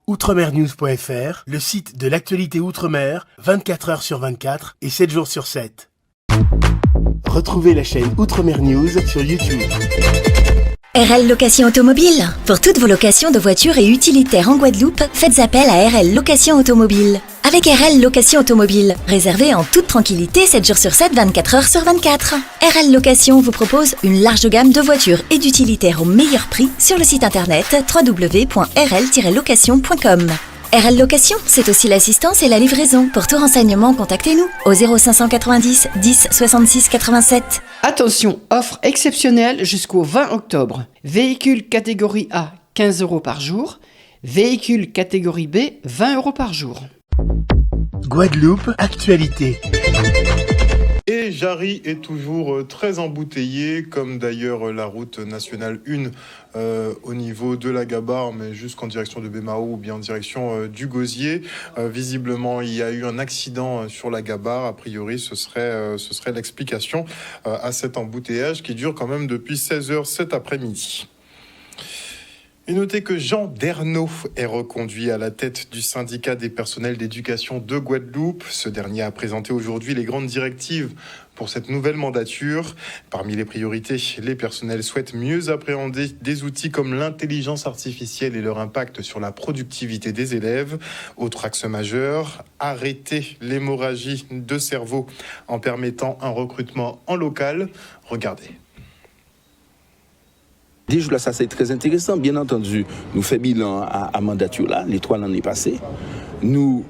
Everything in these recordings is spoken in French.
Outremernews.fr, le site de l'actualité Outre-mer, 24 heures sur 24 et 7 jours sur 7. Retrouvez la chaîne Outremer News sur YouTube. RL Location Automobile. Pour toutes vos locations de voitures et utilitaires en Guadeloupe, faites appel à RL Location Automobile. Avec RL Location Automobile, réservez en toute tranquillité 7 jours sur 7, 24 heures sur 24. RL Location vous propose une large gamme de voitures et d'utilitaires au meilleur prix sur le site internet www.rl-location.com. RL Location, c'est aussi l'assistance et la livraison. Pour tout renseignement, contactez-nous au 0590 10 66 87. Attention, offre exceptionnelle jusqu'au 20 octobre. Véhicule catégorie A, 15 € par jour. Véhicule catégorie B, 20 € par jour. Guadeloupe, actualité. Et Jarry est toujours très embouteillé, comme d'ailleurs la route nationale 1 au niveau de la Gabarre, mais jusqu'en direction de Bémao ou bien en direction du Gosier. Visiblement, il y a eu un accident sur la Gabarre. A priori, ce serait l'explication à cet embouteillage qui dure quand même depuis 16h cet après-midi. Et notez que Jean Dernaud est reconduit à la tête du syndicat des personnels d'éducation de Guadeloupe. Ce dernier a présenté aujourd'hui les grandes directives pour cette nouvelle mandature. Parmi les priorités, les personnels souhaitent mieux appréhender des outils comme l'intelligence artificielle et leur impact sur la productivité des élèves. Autre axe majeur, arrêter l'hémorragie de cerveau en permettant un recrutement en local. Regardez. Déjà là, ça c'est très intéressant. Bien entendu, nous faisons bilan à mandature là, les 3 l'année passée. Nous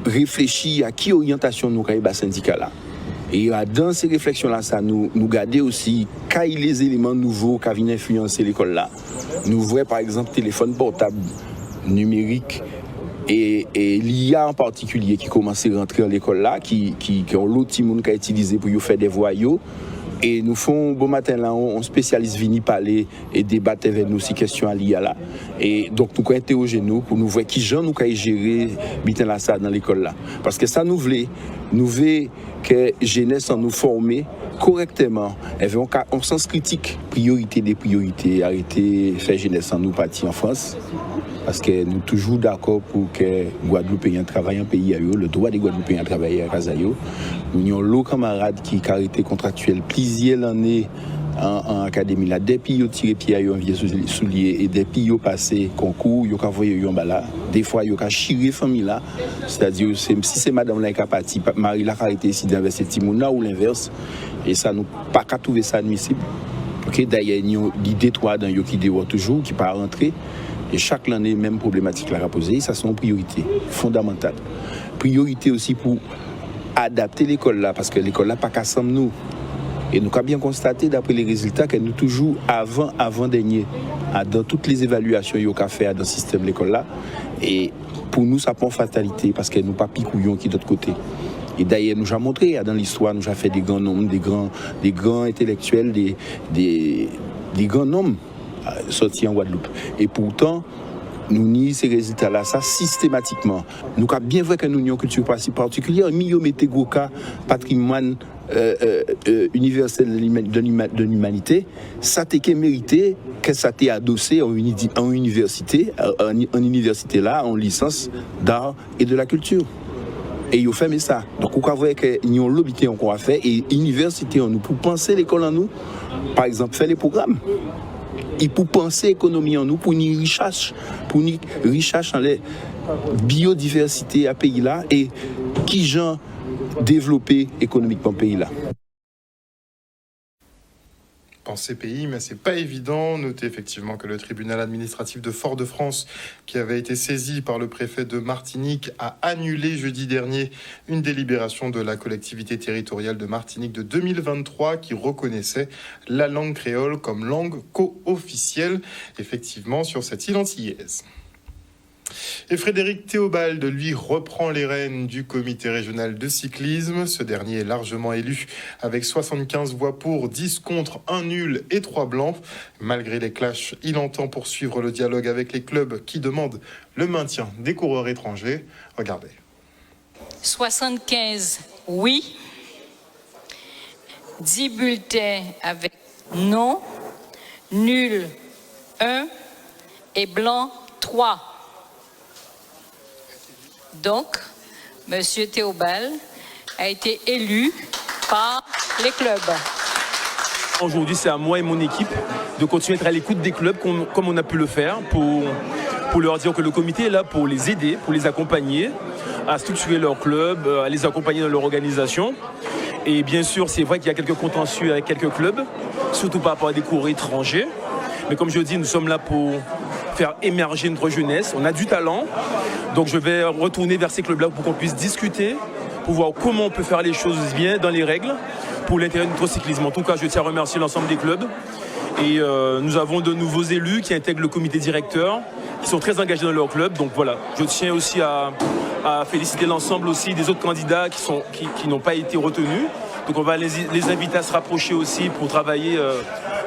réfléchissons à qui orientation nous avons syndicat là. Et dans ces réflexions là, ça nous garder aussi quels les éléments nouveaux qui viennent influencer l'école là. Nous voyons par exemple téléphone portable numérique et l'IA en particulier qui commence à rentrer dans l'école là, qui ont l'autre petit monde qui a utilisé pour faire des voyaux. Et nous faisons bon matin là, on spécialiste vini parler et débattre avec nous ces questions à l'IA là. Et donc nous interroger nous pour nous voir qui gens nous qu'à gérer bitin là ça dans l'école là. Parce que ça nous voulait que jeunesse en nous former correctement. Et on sens critique, priorité des priorités, arrêter faire jeunesse en nous partir en France. Parce que nous sommes toujours d'accord pour que Guadeloupéens travaillent en pays à eux, le droit des Guadeloupéens à travailler à Casayo. Nous avons l'autre camarade qui a été contractuel plusieurs années en académie. Là, des pays tiré pied à eux en vieux souliers et des pays passé concours, ils ont envoyé eux en bas. Des fois, ils ont chiré famille là. C'est-à-dire, si c'est madame là qui a parti, Marie l'a arrêté ici d'inverser Timouna ou l'inverse. Et ça, nous pas qu'à trouver ça admissible. Okay? D'ailleurs, il y a l'idée toi dans qui dehors toujours, qui pas rentrer. Et chaque année, même problématique là à poser, ça sont priorités fondamentales. Priorité aussi pour adapter l'école là, parce que l'école là pas qu'à s'en nous. Et nous avons bien constaté d'après les résultats que nous toujours avant-dernier dans toutes les évaluations qu'il y a fait dans le système de l'école là. Et pour nous, ça prend fatalité parce que nous pas picouillons qui d'autre côté. Et d'ailleurs, nous avons montré dans l'histoire, nous avons fait des grands noms, des grands intellectuels, des grands noms sortis en Guadeloupe. Et pourtant, nous nions ces résultats-là, ça systématiquement. Nous avons bien vu que nous avons une culture particulière, nous mettons Goka, patrimoine universel de l'humanité, ça t'est mérité que ça t'est adossé en université là, en licence d'art et de la culture. Et ils ont fait ça. Donc, on voit que nous avons l'obité encore à faire et l'université en nous, pour penser l'école en nous, par exemple, faire les programmes. Et pour penser économie en nous, pour une richesse en la biodiversité à pays là et qui gens développer économiquement pays là. Penser pays, mais c'est pas évident. Notez effectivement que le tribunal administratif de Fort-de-France, qui avait été saisi par le préfet de Martinique, a annulé jeudi dernier une délibération de la collectivité territoriale de Martinique de 2023 qui reconnaissait la langue créole comme langue co-officielle, effectivement, sur cette île antillaise. Et Frédéric Théobald, lui, reprend les rênes du comité régional de cyclisme. Ce dernier est largement élu avec 75 voix pour, 10 contre, 1 nul et 3 blancs. Malgré les clashs, il entend poursuivre le dialogue avec les clubs qui demandent le maintien des coureurs étrangers. Regardez. 75 oui, 10 bulletins avec non, nul 1 et blanc 3. Donc, M. Théobald a été élu par les clubs. Aujourd'hui, c'est à moi et mon équipe de continuer à être à l'écoute des clubs comme on a pu le faire pour leur dire que le comité est là pour les aider, pour les accompagner à structurer leur club, à les accompagner dans leur organisation. Et bien sûr, c'est vrai qu'il y a quelques contentieux avec quelques clubs, surtout par rapport à des cours étrangers. Mais comme je dis, nous sommes là pour faire émerger notre jeunesse. On a du talent, donc je vais retourner vers ces clubs-là pour qu'on puisse discuter, pour voir comment on peut faire les choses bien dans les règles pour l'intérêt de notre cyclisme. En tout cas, je tiens à remercier l'ensemble des clubs. Et nous avons de nouveaux élus qui intègrent le comité directeur, qui sont très engagés dans leur club. Donc voilà, je tiens aussi à féliciter l'ensemble aussi des autres candidats qui n'ont pas été retenus. Donc on va les inviter à se rapprocher aussi pour travailler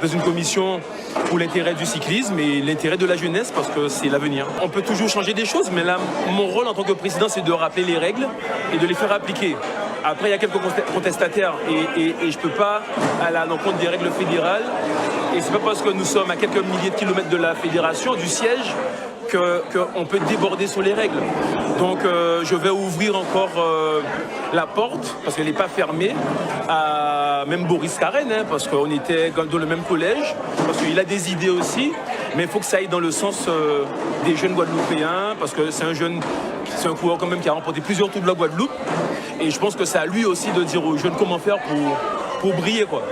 dans une commission pour l'intérêt du cyclisme et l'intérêt de la jeunesse parce que c'est l'avenir. On peut toujours changer des choses, mais là, mon rôle en tant que président, c'est de rappeler les règles et de les faire appliquer. Après, il y a quelques contestataires et je ne peux pas aller à l'encontre des règles fédérales. Et c'est pas parce que nous sommes à quelques milliers de kilomètres de la fédération, du siège, qu'on peut déborder sur les règles. Donc je vais ouvrir encore la porte, parce qu'elle n'est pas fermée, à même Boris Karen, parce qu'on était dans le même collège, parce qu'il a des idées aussi, mais il faut que ça aille dans le sens des jeunes Guadeloupéens, parce que c'est un coureur quand même qui a remporté plusieurs tours de la Guadeloupe, et je pense que c'est à lui aussi de dire aux jeunes comment faire pour briller, quoi.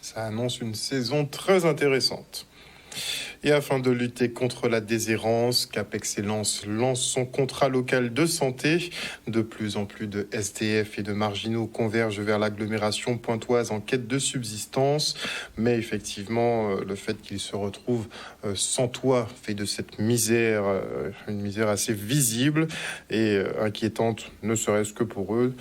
Ça annonce une saison très intéressante. Et afin de lutter contre la déshérence, Cap Excellence lance son contrat local de santé. De plus en plus de SDF et de marginaux convergent vers l'agglomération pointoise en quête de subsistance. Mais effectivement, le fait qu'ils se retrouvent sans toit fait de cette misère une misère assez visible et inquiétante, ne serait-ce que pour eux.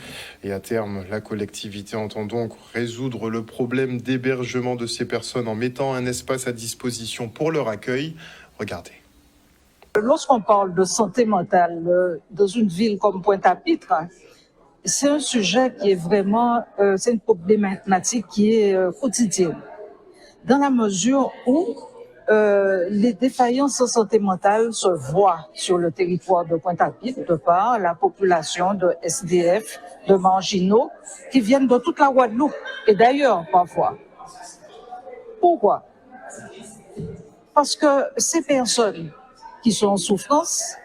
Et à terme, la collectivité entend donc résoudre le problème d'hébergement de ces personnes en mettant un espace à disposition pour leur accueil. Regardez. Lorsqu'on parle de santé mentale dans une ville comme Pointe-à-Pitre, c'est un sujet qui est vraiment, c'est une problématique qui est quotidienne. Dans la mesure où les défaillances en santé mentale se voient sur le territoire de Pointe-à-Pitre de par la population de SDF, de marginaux qui viennent de toute la Guadeloupe et d'ailleurs parfois. Pourquoi ? Parce que ces personnes qui sont en souffrance,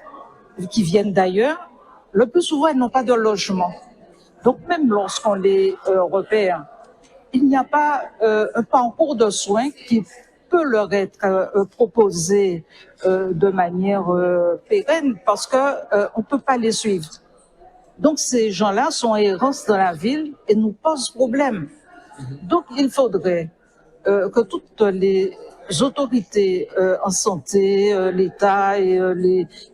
qui viennent d'ailleurs, le plus souvent, elles n'ont pas de logement. Donc, même lorsqu'on les repère, il n'y a pas un parcours de soins qui peut leur être proposé de manière pérenne parce que on peut pas les suivre. Donc, ces gens-là sont errants dans la ville et nous posent problème. Donc, il faudrait que toutes les autorités en santé, l'État et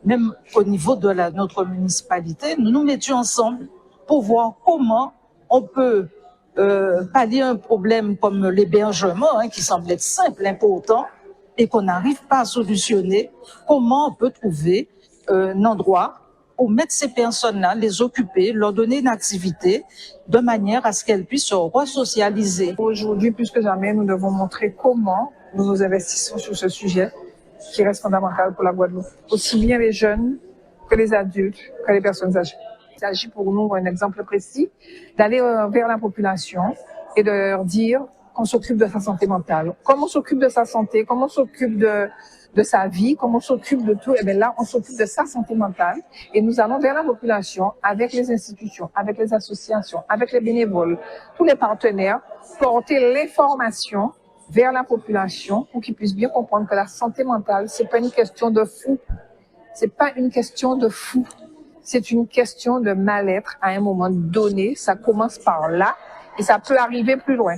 même au niveau de notre municipalité, nous nous mettions ensemble pour voir comment on peut pallier un problème comme l'hébergement, qui semble être simple, important, et qu'on n'arrive pas à solutionner. Comment on peut trouver un endroit pour mettre ces personnes-là, les occuper, leur donner une activité de manière à ce qu'elles puissent se resocialiser. Aujourd'hui, plus que jamais, nous devons montrer comment nous nous investissons sur ce sujet qui reste fondamental pour la Guadeloupe. Aussi bien les jeunes que les adultes, que les personnes âgées. Il s'agit pour nous, un exemple précis, d'aller vers la population et de leur dire qu'on s'occupe de sa santé mentale. Comme on s'occupe de sa santé, comme on s'occupe de sa vie, comme on s'occupe de tout, et bien là, on s'occupe de sa santé mentale et nous allons vers la population avec les institutions, avec les associations, avec les bénévoles, tous les partenaires, porter l'information vers la population pour qu'ils puissent bien comprendre que la santé mentale, c'est pas une question de fou. C'est pas une question de fou. C'est une question de mal-être à un moment donné. Ça commence par là et ça peut arriver plus loin.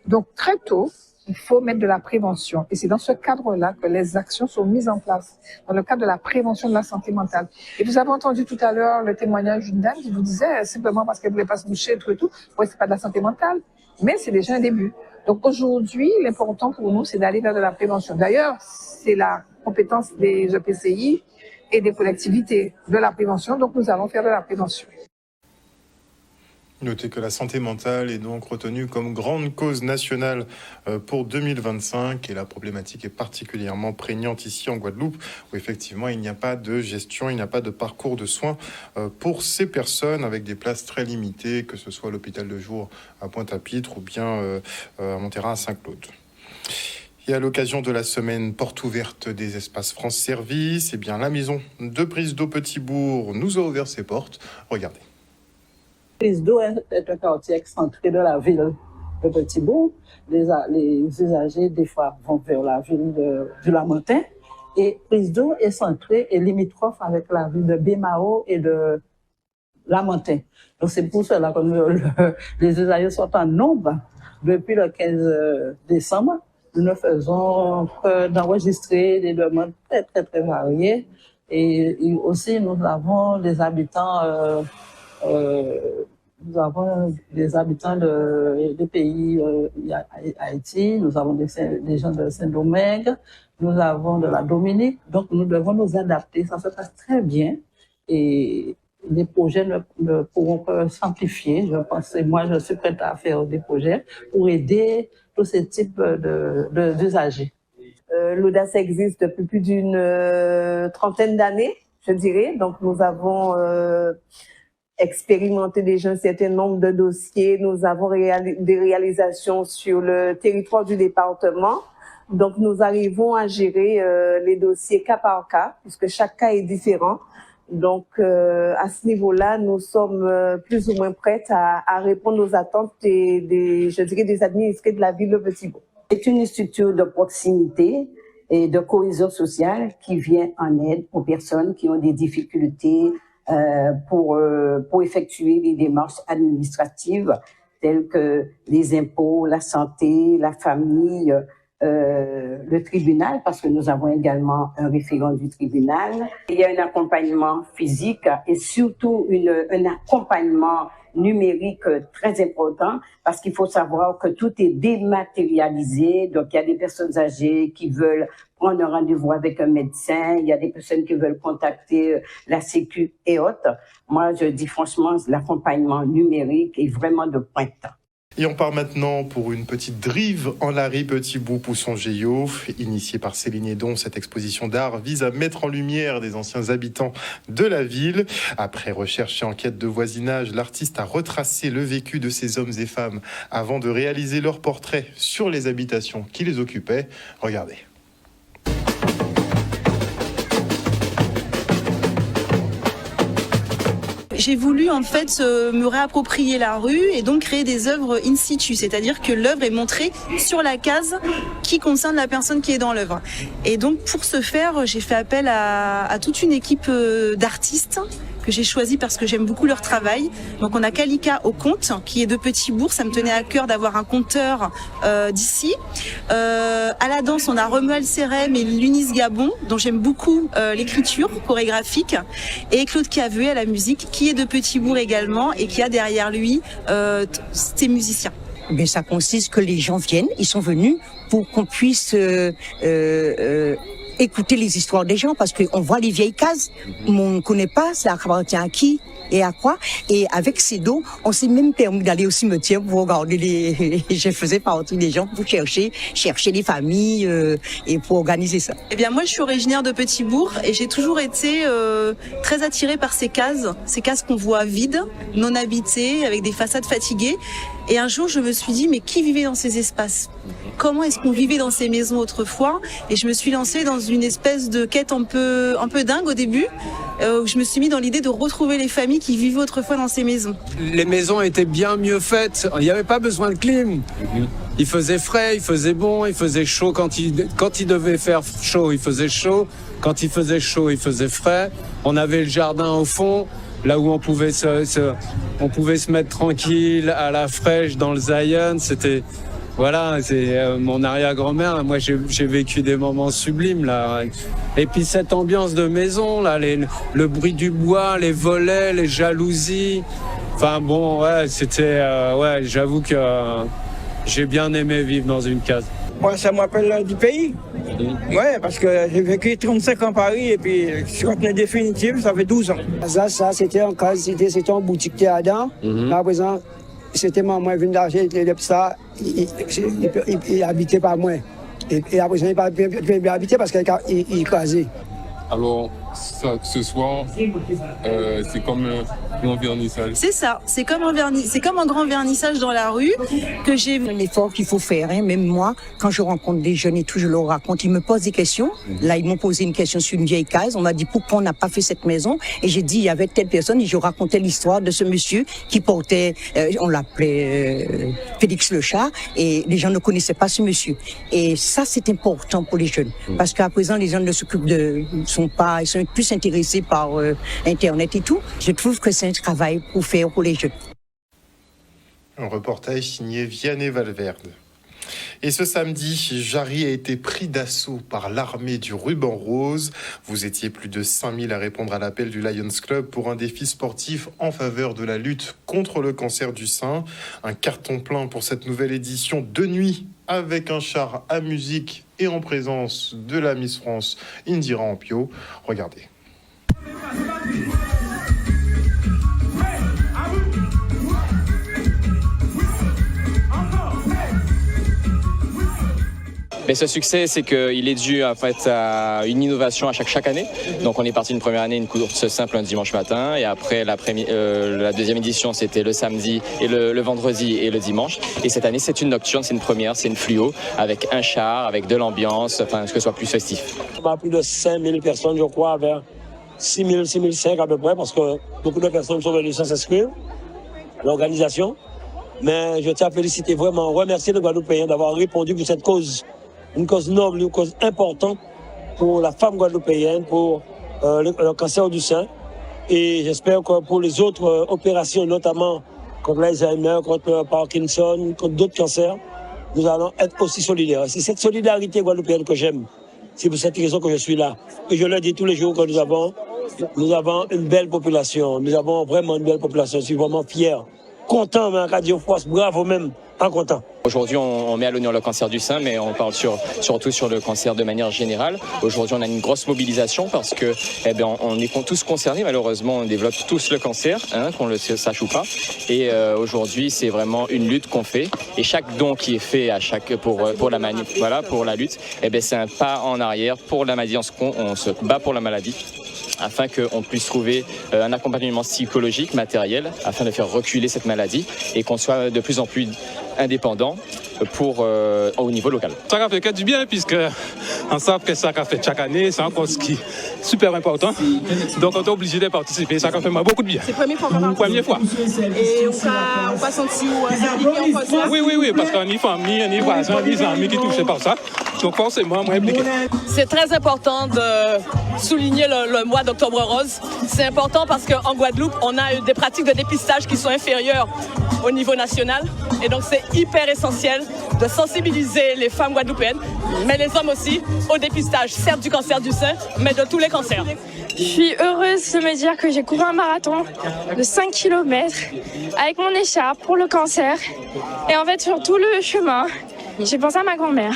Donc, très tôt, il faut mettre de la prévention. Et c'est dans ce cadre-là que les actions sont mises en place, dans le cadre de la prévention de la santé mentale. Et vous avez entendu tout à l'heure le témoignage d'une dame qui vous disait, simplement parce qu'elle voulait pas se moucher, tout et tout, ouais, c'est pas de la santé mentale, mais c'est déjà un début. Donc aujourd'hui, l'important pour nous, c'est d'aller vers de la prévention. D'ailleurs, c'est la compétence des EPCI et des collectivités de la prévention, donc nous allons faire de la prévention. Notez que la santé mentale est donc retenue comme grande cause nationale pour 2025 et la problématique est particulièrement prégnante ici en Guadeloupe où effectivement il n'y a pas de gestion, il n'y a pas de parcours de soins pour ces personnes avec des places très limitées, que ce soit à l'hôpital de jour à Pointe-à-Pitre ou bien à Montserrat à Saint-Claude. Et à l'occasion de la semaine porte ouverte des espaces France Service, eh bien la maison de prise d'eau Petit-Bourg nous a ouvert ses portes. Regardez. Prise d'eau est un quartier excentré de la ville de Petit-Bourg. Les usagers, des fois, vont vers la ville de Lamentin. Et Prise d'eau est centrée et limitrophe avec la ville de Bémao et de Lamentin. Donc, c'est pour cela que les usagers sont en nombre. Depuis le 15 décembre, nous ne faisons que d'enregistrer des demandes très, très, très variées. Et aussi, nous avons des habitants... nous avons des habitants des pays Haïti, nous avons des gens de Saint-Domingue, nous avons de la Dominique, donc nous devons nous adapter. Ça se passe très bien et les projets ne pourront que s'amplifier. Je pense, et moi je suis prête à faire des projets pour aider tous ces types d'usagers. L'audace existe depuis plus d'une trentaine d'années, je dirais. Donc nous avons expérimenter déjà un certain nombre de dossiers. Nous avons des réalisations sur le territoire du département. Donc, nous arrivons à gérer les dossiers cas par cas, puisque chaque cas est différent. Donc, à ce niveau-là, nous sommes plus ou moins prêtes à répondre aux attentes des administrés de la ville de Petit-Bourg. C'est une structure de proximité et de cohésion sociale qui vient en aide aux personnes qui ont des difficultés pour effectuer des démarches administratives telles que les impôts, la santé, la famille, le tribunal, parce que nous avons également un référent du tribunal. Il y a un accompagnement physique et surtout un accompagnement numérique très important, parce qu'il faut savoir que tout est dématérialisé. Donc, il y a des personnes âgées qui veulent prendre un rendez-vous avec un médecin, il y a des personnes qui veulent contacter la Sécu et autres. Moi, je dis franchement, l'accompagnement numérique est vraiment de pointe. Et on part maintenant pour une petite drive en Larry Petit-Bourg Pousson Géo. Initiée par Céline Edon, cette exposition d'art vise à mettre en lumière des anciens habitants de la ville. Après recherche et enquête de voisinage, l'artiste a retracé le vécu de ces hommes et femmes avant de réaliser leurs portraits sur les habitations qui les occupaient. Regardez. J'ai voulu en fait me réapproprier la rue et donc créer des œuvres in situ, c'est-à-dire que l'œuvre est montrée sur la case qui concerne la personne qui est dans l'œuvre. Et donc pour ce faire, j'ai fait appel à toute une équipe d'artistes que j'ai choisi parce que j'aime beaucoup leur travail. Donc on a Kalika au conte, qui est de Petit-Bourg. Ça me tenait à cœur d'avoir un conteur d'ici. À la danse, on a Romuald Serem et Lunis Gabon, dont j'aime beaucoup l'écriture chorégraphique. Et Claude Cavuet à la musique, qui est de Petit-Bourg également et qui a derrière lui ses musiciens. Mais ça consiste que les gens viennent, ils sont venus pour qu'on puisse écouter les histoires des gens, parce qu'on voit les vieilles cases, on ne connaît pas, ça appartient à qui et à quoi. Et avec ces dos, on s'est même permis d'aller au cimetière pour regarder je faisais partie des gens pour chercher les familles et pour organiser ça. Eh bien moi je suis originaire de Petit-Bourg et j'ai toujours été très attirée par ces cases qu'on voit vides, non habitées, avec des façades fatiguées. Et un jour je me suis dit mais qui vivait dans ces espaces ? Comment est-ce qu'on vivait dans ces maisons autrefois ? Et je me suis lancée dans une espèce de quête un peu dingue au début, où je me suis mis dans l'idée de retrouver les familles qui vivaient autrefois dans ces maisons. Les maisons étaient bien mieux faites, il n'y avait pas besoin de clim. Il faisait frais, il faisait bon, il faisait chaud quand il devait faire chaud, il faisait chaud. Quand il faisait chaud, il faisait frais. On avait le jardin au fond, là où on pouvait se mettre tranquille à la fraîche dans le Zion. C'était voilà, c'est mon arrière-grand-mère. Moi, j'ai vécu des moments sublimes là. Et puis cette ambiance de maison là, le bruit du bois, les volets, les jalousies. Enfin bon, ouais, c'était ouais. J'avoue que j'ai bien aimé vivre dans une case. Ouais, ça m'appelle du pays. Ouais, parce que j'ai vécu 35 ans à Paris et puis quand on est définitif, ça fait 12 ans. Ça c'était un cas, c'était une boutique qui est dedans. À présent, c'était maman venu d'acheter ça, il habitait pas moi. Et à présent, il ne peut pas bien habiter parce qu'il est casé. Alors, ça, ce soir, c'est comme un vernissage. C'est ça, c'est comme un grand vernissage dans la rue que j'ai. Un effort qu'il faut faire, hein. Même moi, quand je rencontre des jeunes et tout, je leur raconte, ils me posent des questions. Là, ils m'ont posé une question sur une vieille case. On m'a dit pourquoi on n'a pas fait cette maison. Et j'ai dit, il y avait telle personne, et je racontais l'histoire de ce monsieur qui portait, on l'appelait Félix le chat, et les gens ne connaissaient pas ce monsieur. Et ça, c'est important pour les jeunes. Parce qu'à présent, les jeunes ne s'occupent ils sont plus intéressés par Internet et tout. Je trouve que c'est un travail pour faire pour les jeunes. Un reportage signé Vianney Valverde. Et ce samedi, Jarry a été pris d'assaut par l'armée du ruban rose. Vous étiez plus de 5000 à répondre à l'appel du Lions Club pour un défi sportif en faveur de la lutte contre le cancer du sein. Un carton plein pour cette nouvelle édition de nuit avec un char à musique et en présence de la Miss France Indira Ampio. Regardez. Mais ce succès, c'est qu'il est dû en fait à une innovation à chaque année. Donc on est parti une première année, une course simple un dimanche matin, et après la deuxième édition, c'était le samedi et le vendredi et le dimanche. Et cette année, c'est une nocturne, c'est une première, c'est une fluo avec un char, avec de l'ambiance, afin que ce soit plus festif. On a plus de 5000 personnes, je crois, vers 6000, 6005 à peu près, parce que beaucoup de personnes sont venues sans s'inscrire, l'organisation. Mais je tiens à féliciter vraiment, remercier les Guadeloupéens d'avoir répondu pour cette cause. Une cause noble, une cause importante pour la femme guadeloupéenne, pour le cancer du sein. Et j'espère que pour les autres opérations, notamment contre l'Alzheimer, contre le Parkinson, contre d'autres cancers, nous allons être aussi solidaires. C'est cette solidarité guadeloupéenne que j'aime. C'est pour cette raison que je suis là. Et je le dis tous les jours que nous avons une belle population. Nous avons vraiment une belle population. Je suis vraiment fier. Content, mais Radio France, bravo même, pas content. Aujourd'hui, on met à l'honneur le cancer du sein, mais on parle surtout sur le cancer de manière générale. Aujourd'hui, on a une grosse mobilisation parce que, on est tous concernés. Malheureusement, on développe tous le cancer, qu'on le sache ou pas. Et aujourd'hui, c'est vraiment une lutte qu'on fait. Et chaque don qui est fait pour la lutte, c'est un pas en arrière pour la maladie. On se bat pour la maladie, afin qu'on puisse trouver un accompagnement psychologique, matériel, afin de faire reculer cette maladie et qu'on soit de plus en plus indépendant au niveau local. Ça a fait que du bien, puisque on sait que ça a fait chaque année, c'est encore ce qui est super important. Donc on est obligé de participer, ça a fait beaucoup de bien. C'est la première fois qu'on participe. Première fois. Et on pas senti impliqué en ça. Oui, parce qu'on y famille, on y voisins, on y amis qui touchent par ça. Donc forcément, moi impliqué. C'est très important de souligner le mois d'Octobre Rose. C'est important parce qu'en Guadeloupe, on a des pratiques de dépistage qui sont inférieures au niveau national. Et donc c'est hyper essentiel de sensibiliser les femmes guadeloupéennes, mais les hommes aussi, au dépistage, certes du cancer du sein, mais de tous les cancers. Je suis heureuse de me dire que j'ai couru un marathon de 5 km avec mon écharpe pour le cancer. Et en fait, sur tout le chemin, j'ai pensé à ma grand-mère.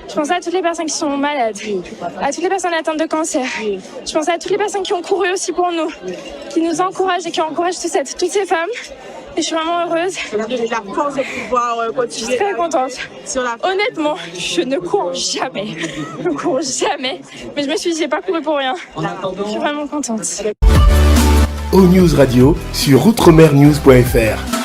Je pensais à toutes les personnes qui sont malades, à toutes les personnes atteintes de cancer. Je pensais à toutes les personnes qui ont couru aussi pour nous, qui nous encouragent et qui encouragent toutes ces femmes. Et je suis vraiment heureuse. La force de pouvoir continuer. Je suis très contente. Honnêtement, je ne cours jamais. Je ne cours jamais. Mais je me suis dit, j'ai pas couru pour rien. Je suis vraiment contente. O News Radio sur outremernews.fr.